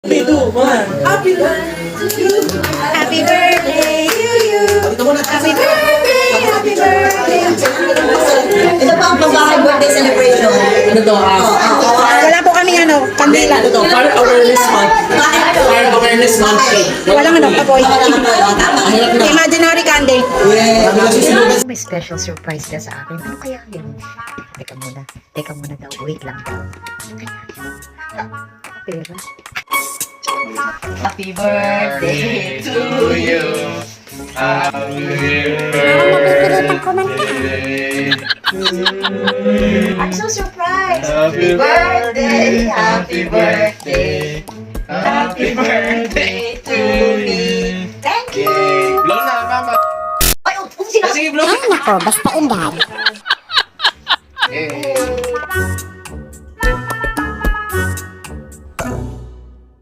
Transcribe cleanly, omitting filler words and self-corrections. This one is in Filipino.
3, 2, 1. Happy birthday! Happy birthday to you! Happy birthday! Happy birthday! Ito pa ang pambahay birthday celebration. Ano to? Wala po kami kandila. Ano to? Fire Awareness Month. Fire Awareness Month. Walang apoy. Hirap na. Imaginary candy. May special surprise ka sa akin. Ano kaya yun? Teka muna daw. Wait lang daw. Pera. Happy birthday to you. I'm so surprised. Happy birthday, happy birthday, happy birthday to me. Thank you. Blow na, mama. Ay, sino? Sige, blow. Ay nako, basta undan.